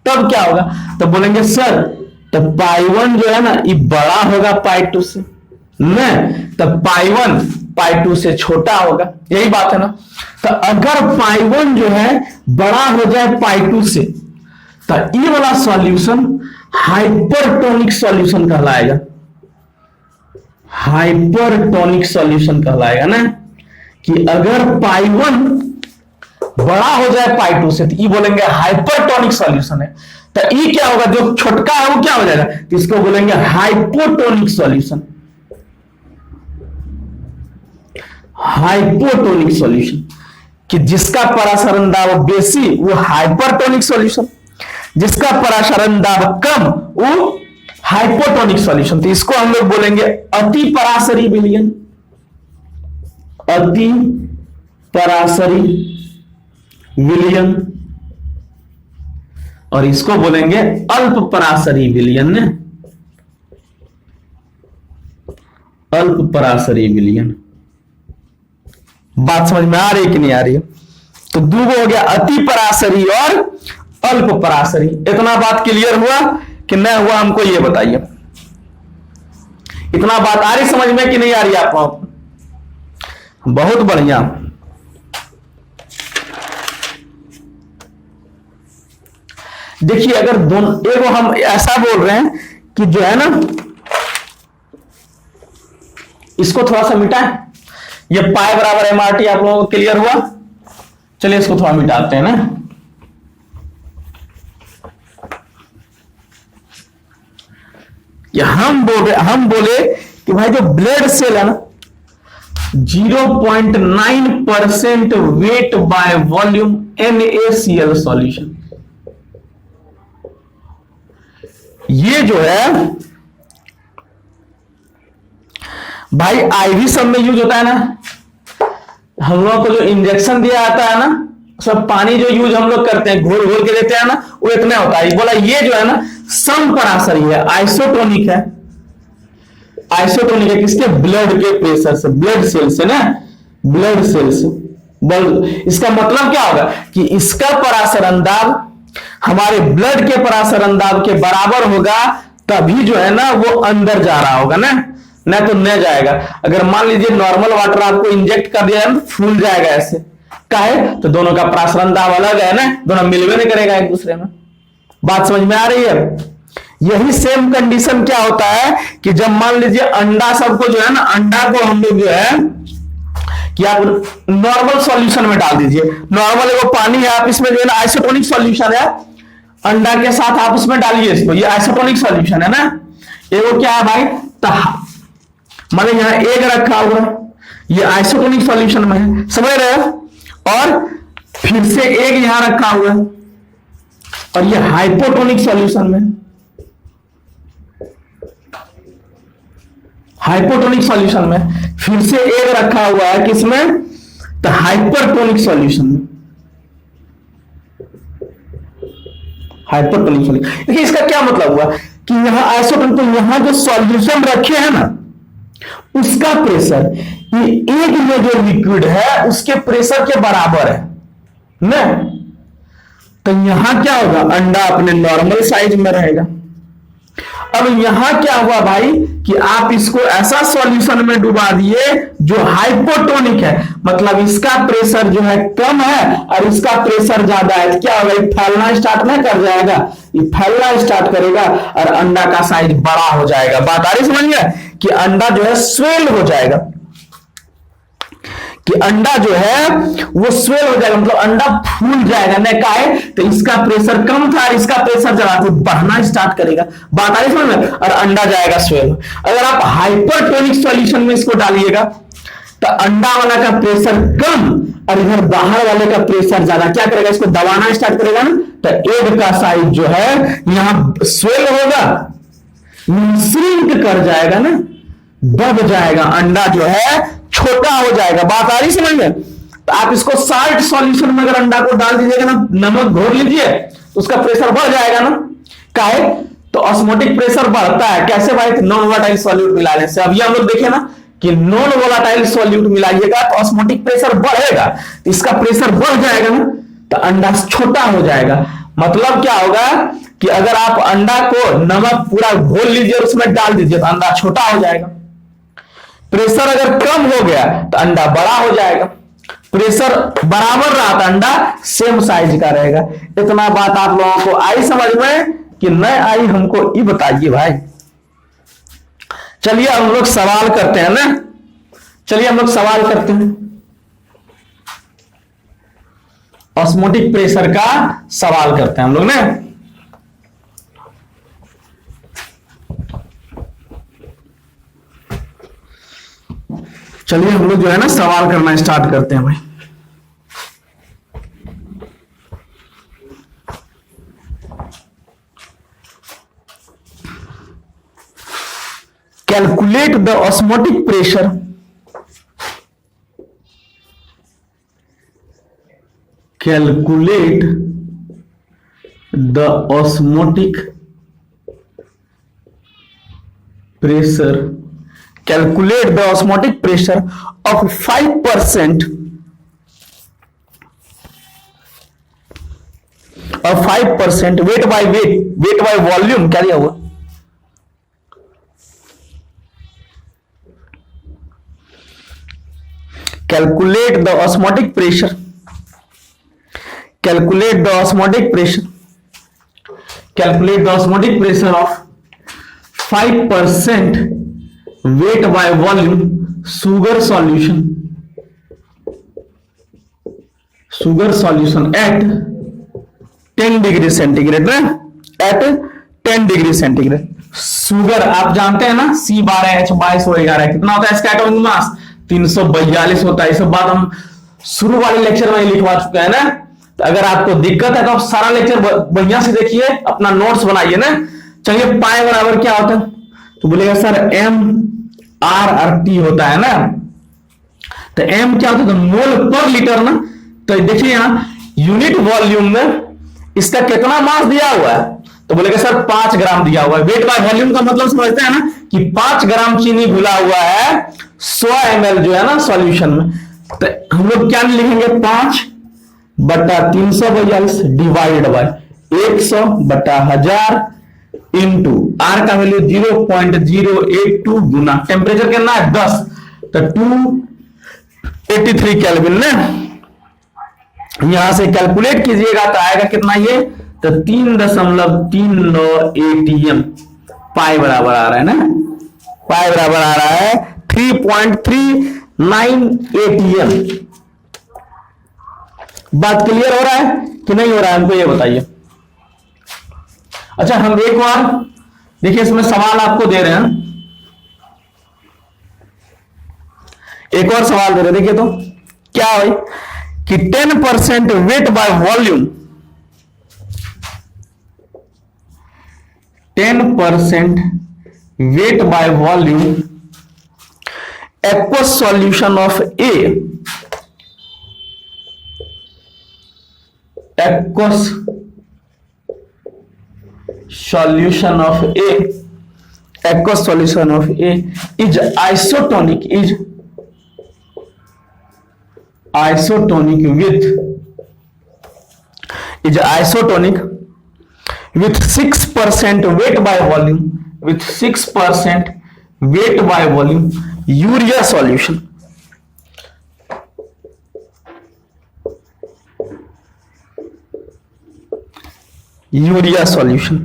तब क्या होगा? तो बोलेंगे सर तब पाई 1 जो है ना ये बड़ा होगा पाई 2 से, न तब पाई 1 पाई 2 से छोटा होगा, यही बात है ना। तो अगर पाई 1 जो है बड़ा हो जाए पाई 2 से, तो ये वाला सॉल्यूशन हाइपरटोनिक सॉल्यूशन कहलाएगा, हाइपरटोनिक सॉल्यूशन कहलाएगा ना। कि अगर पाई 1 बड़ा हो जाए पाई 2 से, तो ये बोलेंगे हाइपरटोनिक सॉल्यूशन है। तो ये क्या होगा? जो छोटका है वो क्या हो जाएगा? तो इसको बोलेंगे हाइपोटोनिक सॉल्यूशन, हाइपोटोनिक सॉल्यूशन। कि जिसका परासरण दाब बेसी वो हाइपरटोनिक सॉल्यूशन, जिसका परासरण दाब कम वो हाइपोटोनिक सॉल्यूशन। तो इसको हम लोग बोलेंगे अति परासरी विलयन, अति परासरी विलयन, और इसको बोलेंगे अल्प परासरी विलयन, अल्प परासरी विलयन। बात समझ में आ रही कि नहीं आ रही है? तो दो हो गया, अति परासरी और अल्प परासरी। इतना बात क्लियर हुआ कि नहीं हुआ? हमको ये बताइए, इतना बात आ रही समझ में कि नहीं आ रही आपको? बहुत बढ़िया। देखिए, अगर दोनों, एगो हम ऐसा बोल रहे हैं कि जो है ना, इसको थोड़ा सा मिटाएं, ये पाई बराबर MRT आप लोगों को क्लियर हुआ? चलिए इसको थोड़ा मिटाते हैं ना। हम बोले कि भाई जो ब्लड सेल है ना 0.9% weight by volume NaCl solution, ये जो है भाई IV सब में यूज होता है ना। हम लोगों को जो इंजेक्शन दिया जाता है ना, सब पानी जो यूज हम लोग करते हैं, घोल घोल के देते हैं ना, वो इतना होता है। बोला ये जो है ना समपरासरी है, आइसोटोनिक है, आइसोटोनिक है। किसके? ब्लड के प्रेशर से, ब्लड सेल से ना, ब्लड सेल से। इसका मतलब क्या होगा कि इसका परासरण दाब हमारे ब्लड के परासरण दाब के बराबर होगा, तभी जो है ना वो अंदर जा रहा होगा ना, नहीं तो नहीं जाएगा। अगर मान लीजिए नॉर्मल वाटर आपको इंजेक्ट कर दिया है, फूल जाएगा ऐसे, काहे? तो दोनों का परासरण दाब अलग है ना, दोनों मिलवे नहीं करेगा एक दूसरे में। बात समझ में आ रही है? यही सेम कंडीशन क्या होता है कि जब मान लीजिए अंडा सबको जो है ना, अंडा को हम लोग जो है कि आप नॉर्मल सॉल्यूशन में डाल दीजिए, नॉर्मल वो पानी है, आप इसमें जो है ना आइसोटोनिक सॉल्यूशन है, अंडा के साथ आप उसमें डालिए इसको, ये आइसोटोनिक सॉल्यूशन है ना। ये वो क्या है भाई? माने यहां एग रखा हुआ, ये आइसोटोनिक सॉल्यूशन में है, समझ रहे हो? और फिर से एग यहां रखा हुआ है और ये हाइपोटोनिक सॉल्यूशन में, हाइपोटोनिक सॉल्यूशन में फिर से एग रखा हुआ है, किसमें? तो हाइपरटोनिक सॉल्यूशन में, हाइपरटोनिक सॉल्यूशन। देखिए इसका क्या मतलब हुआ कि यहां आइसोटोनिक, तो यहां जो सॉल्यूशन रखे हैं ना उसका प्रेशर ये एग में जो लिक्विड है उसके प्रेशर के बराबर है ना। तो यहां क्या होगा? अंडा अपने नॉर्मल साइज में रहेगा। अब यहां क्या हुआ भाई कि आप इसको ऐसा सॉल्यूशन में डुबा दिए जो हाइपोटोनिक है, मतलब इसका प्रेशर जो है कम है और इसका प्रेशर ज्यादा है। तो क्या होगा? ये फैलना स्टार्ट नहीं कर जाएगा, ये फैलना स्टार्ट करेगा और अंडा का साइज बड़ा हो जाएगा। बात आ रही समझ में कि अंडा जो है स्वेल हो जाएगा, कि अंडा जो है वो स्वेल हो जाएगा, मतलब अंडा फूल जाएगा। नहीं काहे? तो इसका प्रेशर कम था और इसका प्रेशर ज्यादा, तो बढ़ना स्टार्ट करेगा। बात आ रही समझ में? और अंडा जाएगा स्वेल। अगर आप हाइपरटोनिक सॉल्यूशन में इसको डालिएगा तो अंडा वाला का प्रेशर कम और इधर बाहर वाले का प्रेशर ज्यादा, क्या करेगा? इसको दबाना स्टार्ट करेगा ना, तो एग का साइज जो है यहां स्वेल होगा, श्रिंक कर जाएगा ना, दब जाएगा, अंडा जो है छोटा हो जाएगा। बात आ रही समझ में? तो आप इसको साल्ट सॉल्यूशन में अगर अंडा को डाल दीजिएगा ना, नमक घोर लीजिए, तो उसका प्रेशर बढ़ जाएगा ना। काहे? तो ऑस्मोटिक प्रेशर बढ़ता है कैसे भाई? नॉन वोलाटाइल सॉल्यूट मिलाने से। अभी हम लोग देखे ना कि नॉन वोलाटाइल सॉल्यूट मिलाइएगा तो ऑस्मोटिक प्रेशर बढ़ेगा, तो इसका प्रेशर बढ़ जाएगा ना, तो अंडा छोटा हो जाएगा। मतलब क्या होगा कि अगर आप अंडा को नमक पूरा घोल लीजिए और उसमें डाल दीजिए तो अंडा छोटा हो जाएगा। प्रेशर अगर कम हो गया तो अंडा बड़ा हो जाएगा। प्रेशर बराबर रहा तो अंडा सेम साइज का रहेगा। इतना बात आप लोगों को आई समझ में कि नहीं आई, हमको ये बताइए भाई। चलिए हम लोग सवाल करते हैं ना, चलिए हम लोग सवाल करते हैं, ऑस्मोटिक प्रेशर का सवाल करते हैं हम लोग ना। चलिए हम लोग जो है ना सवाल करना स्टार्ट करते हैं भाई। Calculate the osmotic pressure calculate the osmotic pressure of 5% weight by volume। क्या दिया हुआ? calculate the osmotic pressure of 5% weight by volume sugar solution at 10 degree centigrade ना, at 10 डिग्री सेंटीग्रेड। शुगर आप जानते हैं ना C12H22O11 कितना होता है इसका एटॉमिक मास? 342 होता है। ये सब बात हम शुरू वाले लेक्चर में लिखवा चुके हैं ना। तो अगर आपको दिक्कत है तो आप सारा लेक्चर बढ़िया से देखिए, अपना नोट्स बनाइए ना। चलिए पाए बराबर क्या होता है? तो बोलेगा सर MR/T होता है ना। तो M क्या होता है? तो मोल पर लीटर ना। तो देखिए यहां यूनिट वॉल्यूम में इसका कितना मास दिया हुआ है? तो बोलेगा सर 5 ग्राम दिया हुआ है। वेट बाय वॉल्यूम का मतलब समझते हैं ना कि 5 ग्राम चीनी घुला हुआ है 100 ml जो है ना सॉल्यूशन में। तो हम लोग क्या लिखेंगे? 5/342 डिवाइड बाय 100/1000 इंटू आर का वैल्यू 0.082 गुना टेम्परेचर कितना है 10, तो 283 केल्विन ना। यहां से कैलकुलेट कीजिएगा तो आएगा कितना ये? तो 3.39 ATM पाई बराबर आ रहा है ना, पाई बराबर आ रहा है 3.39 ATM। बात क्लियर हो रहा है कि नहीं हो रहा है? हमको ये बताइए। अच्छा हम एक बार देखिए, इसमें सवाल आपको दे रहे हैं, एक और सवाल दे रहे हैं। देखिए तो क्या है कि 10% weight by volume, 10% weight by volume aqueous solution of A, aqueous solution of A is isotonic with 6% weight by volume urea solution। Urea solution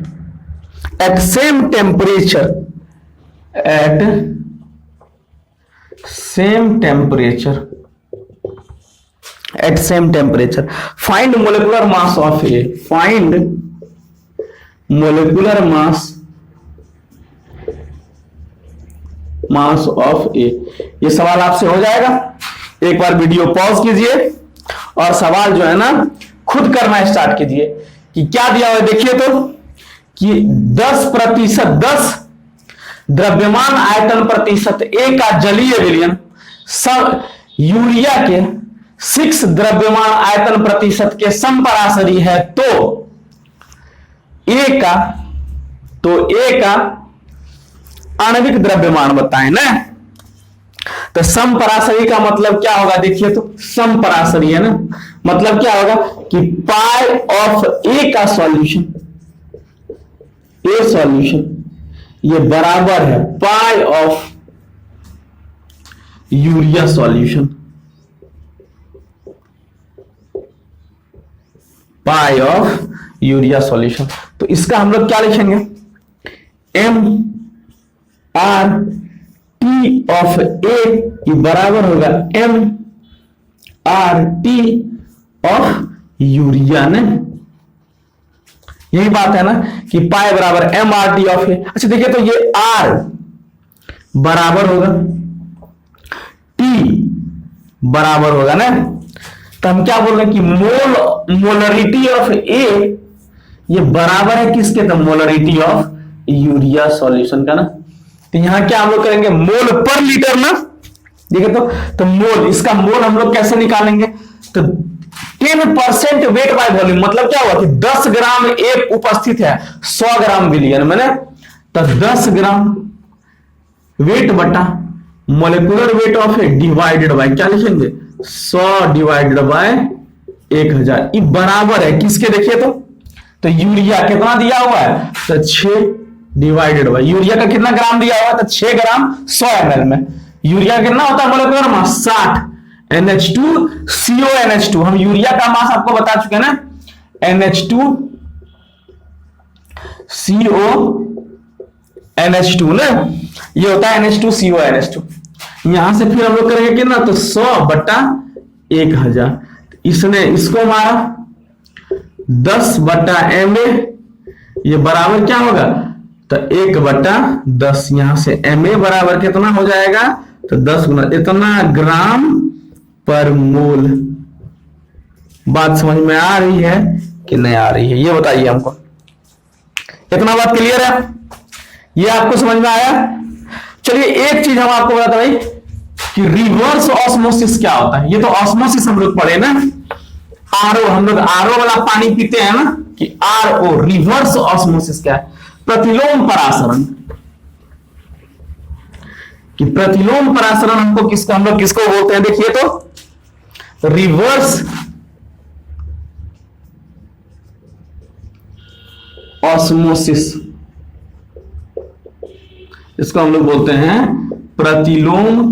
at same temperature find molecular mass of A, find molecular mass of A। ये सवाल आपसे हो जाएगा। एक बार video pause कीजिए और सवाल जो है ना खुद करना स्टार्ट कीजिए कि क्या दिया हुआ है। देखिए तो कि 10% द्रव्यमान आयतन प्रतिशत ए का जलीय विलयन सब यूरिया के 6 द्रव्यमान आयतन प्रतिशत के समपराशरी है तो ए का आणविक द्रव्यमान बताएं ना। तो समपराशरी का मतलब क्या होगा, देखिए तो समपराशरी है ना, मतलब क्या होगा कि पाई ऑफ ए का सॉल्यूशन, ए सॉल्यूशन ये बराबर है pi of urea solution, pi of urea solution. तो इसका हम लोग क्या लिखेंगे, M R T of A बराबर होगा M R T of urea ने। यही बात है ना कि पाई बराबर M R T of A. अच्छा देखिए तो ये आर बराबर होगा टी बराबर होगा ना, तो हम क्या बोल रहे हैं कि मोलरिटी ऑफ ए ये बराबर है किसके, तो मोलरिटी ऑफ यूरिया सॉल्यूशन का ना। तो यहां क्या हम लोग करेंगे, मोल पर लीटर ना, देखिए तो मोल, इसका मोल हम लोग कैसे निकालेंगे, तो 10% वेट बाय वॉल्यूम, मतलब क्या हुआ कि 10 ग्राम ए उपस्थित है 100 ग्राम विलियन में ना, तो 10 ग्राम वेट बटा molecular weight of A divided by क्या लिखेंगे 100 डिवाइडेड बाय 1000, ये बराबर है किसके, देखिए तो यूरिया कितना दिया हुआ है, तो 6 डिवाइडेड बाय यूरिया का कितना ग्राम दिया हुआ है, तो 6 ग्राम 100 ml में। यूरिया कितना होता है मोलिकुलर मास 60, NH2 CONH2, हम यूरिया का मास आपको बता चुके हैं ना, NH2 CONH2 ना, ये होता है NH2 CONH2। यहां से फिर हम लोग करेंगे कितना, तो 100 बटा 1000, इसने इसको मारा 10 बटा MA, ये बराबर क्या होगा, तो 1 बटा 10, यहां से MA बराबर कितना हो जाएगा, तो 10 गुना इतना ग्राम पर मोल। बात समझ में आ रही है कि नहीं आ रही है, ये बताइए हमको। इतना बात क्लियर है, ये आपको समझ में आया। चलिए एक चीज हम आपको बताते भाई कि रिवर्स ऑस्मोसिस क्या होता है। ये तो ऑस्मोसिस हम लोग पढ़े ना, आरओ, हम लोग आरओ वाला पानी पीते हैं ना, कि आरओ रिवर्स ऑस्मोसिस क्या है, प्रतिलोम परासरण। कि प्रतिलोम परासरण हमको किसको, हम लोग किसको बोलते हैं, देखिए तो रिवर्स ऑस्मोसिस, इसको हम लोग बोलते हैं प्रतिलोम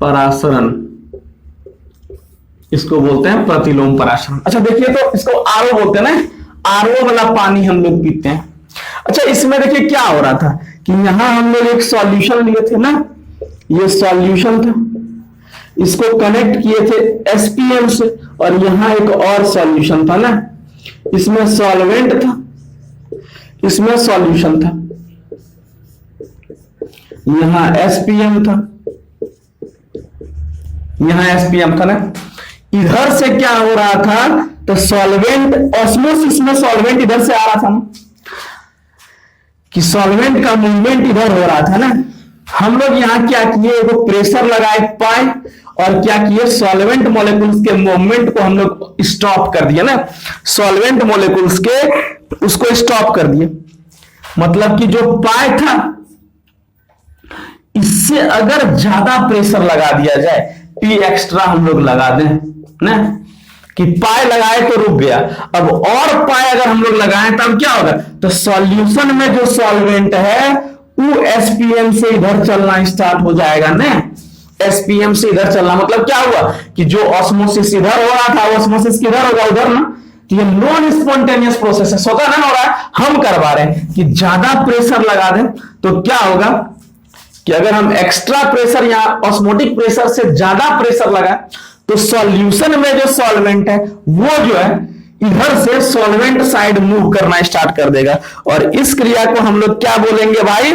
परासरण, इसको बोलते हैं प्रतिलोम परासरण। अच्छा देखिए तो इसको आरओ बोलते हैं ना, आरओ वाला पानी हम लोग पीते हैं। अच्छा इसमें देखिए क्या हो रहा था कि यहां हम लोग एक सॉल्यूशन लिए थे ना, ये सॉल्यूशन था, इसको कनेक्ट किए थे एसपीएम से, और यहां एक और सॉल्यूशन था ना, इसमें सॉल्वेंट था, इसमें सॉल्यूशन था, यहां एसपीएम था, यहां एसपीएम था ना। इधर से क्या हो रहा था, तो सॉल्वेंट ऑस्मोसिस में सॉल्वेंट इधर से आ रहा था ना, कि सॉल्वेंट का मूवमेंट इधर हो रहा था ना। हम लोग यहां क्या किए, वो प्रेशर लगाए पाए, और क्या किए, सॉल्वेंट मॉलिक्यूल्स के मूवमेंट को हम लोग स्टॉप कर दिया ना, सॉल्वेंट मॉलिक्यूल्स के उसको स्टॉप कर दिए। मतलब कि जो पाए था इससे अगर ज्यादा प्रेशर लगा दिया जाए, पी एक्स्ट्रा हम लोग लगा दें ना, कि पाए लगाए तो रुक गया, अब और पाए अगर हम लोग लगाएं तब क्या होगा, तो सॉल्यूशन में जो सॉल्वेंट है वो एसपीएम से इधर चलना स्टार्ट हो जाएगा ना, एसपीएम से इधर चलना। मतलब क्या हुआ कि जो ऑस्मोसिस इधर हो रहा था, ऑस्मोसिस किधर होगा, उधर ना। तो ये नॉन स्पॉन्टेनियस प्रोसेस है, स्वतः नहीं हो रहा है, हम करवा रहे हैं। कि ज्यादा प्रेशर लगा दें तो क्या होगा कि अगर हम एक्स्ट्रा प्रेशर या ऑस्मोटिक प्रेशर से ज्यादा प्रेशर लगा तो सॉल्यूशन में जो सॉल्वेंट है वो जो है इधर से सॉल्वेंट साइड मूव करना स्टार्ट कर देगा, और इस क्रिया को हम लोग क्या बोलेंगे भाई,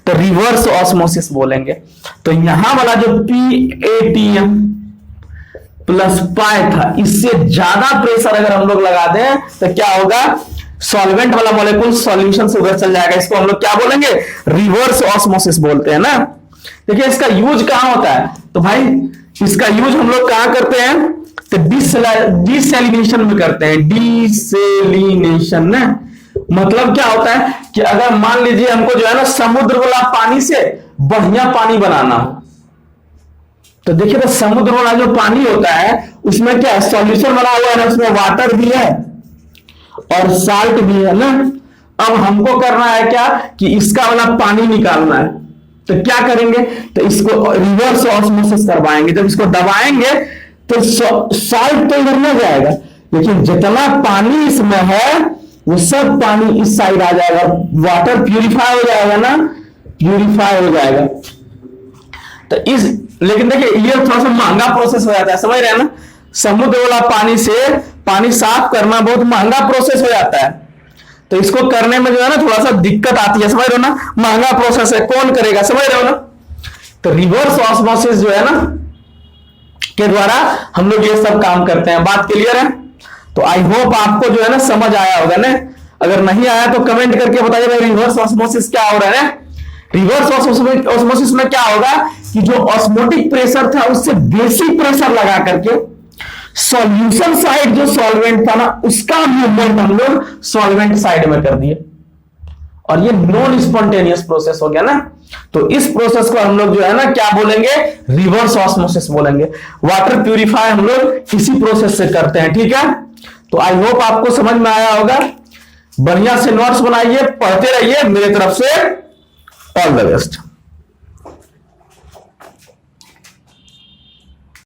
तो रिवर्स ऑस्मोसिस बोलेंगे। तो यहां वाला जो PATM प्लस पाई था, इससे ज्यादा प्रेशर अगर हम लोग लगा दें तो क्या होगा, सॉल्वेंट वाला मॉलिक्यूल सॉल्यूशन से उधर चल जाएगा। इसको हम लोग क्या बोलेंगे, रिवर्स ऑस्मोसिस बोलते हैं ना। देखिए इसका यूज कहां होता है, तो भाई इसका यूज हम लोग कहां करते हैं, तो डिसैलिनेशन में करते हैं। डिसैलिनेशन ना मतलब क्या होता है कि अगर मान लीजिए हमको जो है ना समुद्र वाला पानी से बढ़िया पानी बनाना हो, तो देखिए तो समुद्र वाला जो पानी होता है उसमें क्या सॉल्यूशन बना हुआ है ना, उसमें वाटर भी है और साल्ट भी है ना। अब हमको करना है क्या कि इसका वाला पानी निकालना है, तो क्या करेंगे, तो इसको रिवर्स ऑस्मोसिस करवाएंगे। जब इसको दबाएंगे तो साल्ट तो इधर में जाएगा, लेकिन जितना पानी इसमें है वो सब पानी इस साइड आ जाएगा, वाटर प्यूरिफाई हो जाएगा ना, प्यूरिफाई हो जाएगा। तो इस लेकिन देखिए ये थोड़ा सा महंगा प्रोसेस हो जाता है, समझ रहे हैं ना। समुद्र वाला पानी से पानी साफ करना बहुत महंगा प्रोसेस हो जाता है, तो इसको करने में जो है ना थोड़ा सा दिक्कत आती है, समझ रहे हो ना, महंगा प्रोसेस है, कौन करेगा, समझ रहे हो ना। तो रिवर्स ऑस्मोसिस जो है ना के द्वारा हम लोग ये सब काम करते हैं। बात क्लियर है? तो आई होप आपको जो है ना समझ आया होगा ना। अगर नहीं आया तो कमेंट करके बताइए भाई रिवर्स ऑस्मोसिस क्या हो रहा है ना। रिवर्स ऑस्मोसिस में क्या होगा कि जो ऑस्मोटिक प्रेशर था उससे बेसिक प्रेशर लगा करके सॉल्यूशन साइड जो सॉल्वेंट था ना उसका मूवमेंट हम लोग सॉल्वेंट साइड में कर दिए, और ये नॉन स्पॉन्टेनियस प्रोसेस हो गया ना। तो इस प्रोसेस को हम लोग जो है ना क्या बोलेंगे, रिवर्स ऑस्मोसिस बोलेंगे। वाटर प्यूरिफाई हम लोग इसी प्रोसेस से करते हैं, ठीक है। तो आई होप आपको समझ में आया होगा। बढ़िया से नोट्स बनाइए, पढ़ते रहिए। मेरी तरफ से ऑल द बेस्ट।